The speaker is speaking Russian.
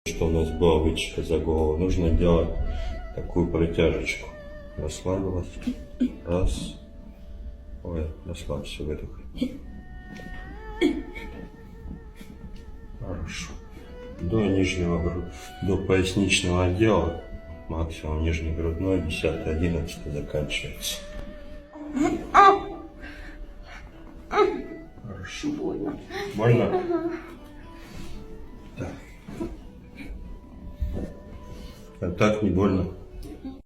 Что у нас была вытяжка за голову, нужно делать такую протяжечку. Расслабилась. Раз. Ой, расслабься, выдохай. Хорошо. До поясничного отдела, максимум нижнегрудной, 10-11 заканчивается. Хорошо. Больно. Больно? Ага. Так. А так не больно?